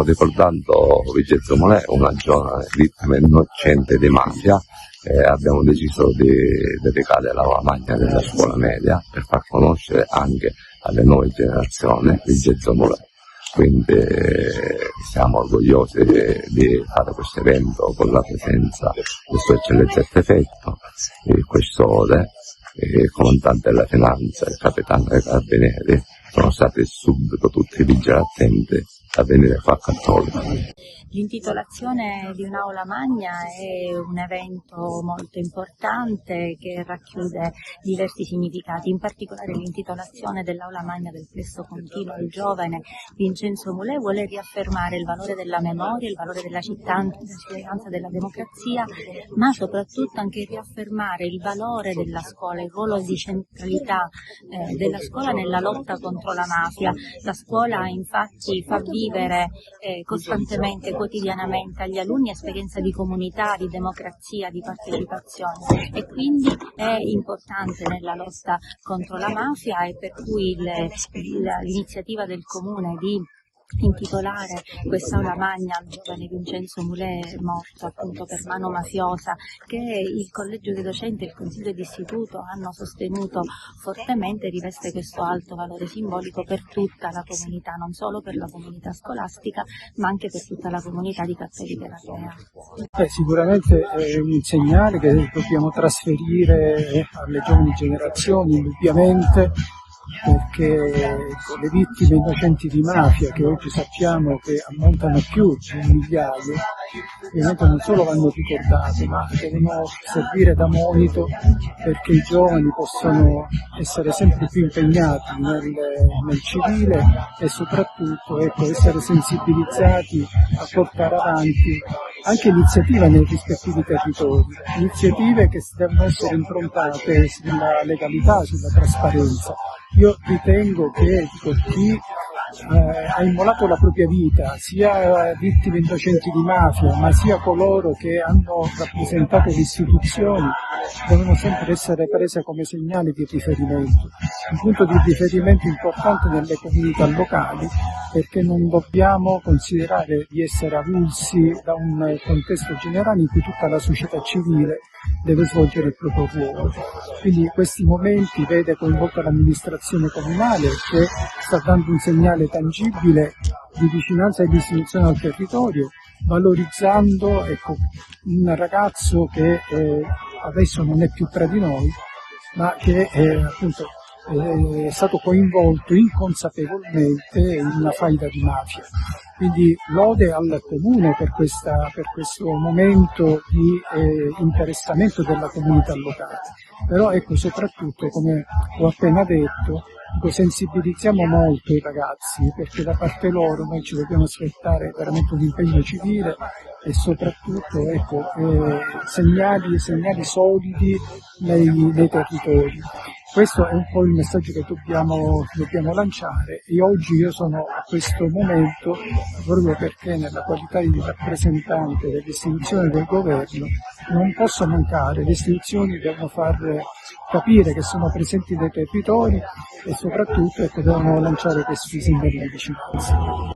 stiamo ricordando Vincenzo Mulè, una giovane vittima innocente di mafia. Abbiamo deciso di dedicare la lavagna della scuola media per far conoscere anche alle nuove generazioni Vincenzo Mulè. Quindi siamo orgogliosi di fare questo evento con la presenza di Sua Eccellenza il Prefetto, il Questore, il Comandante della Finanza, il Capitano dei Carabinieri. Sono stati subito tutti vigili attenti a venire qua a Cattolica. L'intitolazione di un'aula magna è un evento molto importante che racchiude diversi significati, in particolare l'intitolazione dell'aula magna del plesso continuo al giovane Vincenzo Mulè vuole riaffermare il valore della memoria, il valore della cittadinanza, della democrazia, ma soprattutto anche riaffermare il valore della scuola, il ruolo di centralità della scuola nella lotta contro la mafia. La scuola infatti fa vivere costantemente, quotidianamente agli alunni esperienza di comunità, di democrazia, di partecipazione e quindi è importante nella lotta contro la mafia e per cui l'iniziativa del Comune di intitolare quest'aula magna al giovane Vincenzo Mulè morto appunto per mano mafiosa, che il collegio dei docenti e il consiglio d'istituto hanno sostenuto fortemente, riveste questo alto valore simbolico per tutta la comunità, non solo per la comunità scolastica ma anche per tutta la comunità di Cattolica Eraclea. Sicuramente è un segnale che dobbiamo trasferire alle giovani generazioni, indubbiamente, perché le vittime innocenti di mafia, che oggi sappiamo che ammontano più di 1 migliaio, ovviamente non solo vanno ricordate, ma devono servire da monito perché i giovani possano essere sempre più impegnati nel civile e soprattutto essere sensibilizzati a portare avanti anche iniziative nei rispettivi territori, iniziative che devono essere improntate sulla legalità, sulla trasparenza. Io ritengo che chi ha immolato la propria vita, sia vittime innocenti di mafia, ma sia coloro che hanno rappresentato le istituzioni, devono sempre essere prese come segnali di riferimento, un punto di riferimento importante nelle comunità locali, perché non dobbiamo considerare di essere avulsi da un contesto generale in cui tutta la società civile deve svolgere il proprio ruolo. Quindi in questi momenti vede coinvolta l'amministrazione comunale che sta dando un segnale tangibile di vicinanza e istituzione al territorio, valorizzando un ragazzo che adesso non è più tra di noi, ma che appunto è stato coinvolto inconsapevolmente in una faida di mafia. Quindi lode al Comune per questo momento di interessamento della comunità locale. Però soprattutto, come ho appena detto, sensibilizziamo molto i ragazzi, perché da parte loro noi ci dobbiamo aspettare veramente un impegno civile e soprattutto segnali solidi nei territori. Questo è un po' il messaggio che dobbiamo lanciare e oggi io sono a questo momento proprio perché nella qualità di rappresentante delle istituzioni del governo non posso mancare, le istituzioni devono far capire che sono presenti nei territori e soprattutto devono lanciare questi segnali di vicinanza.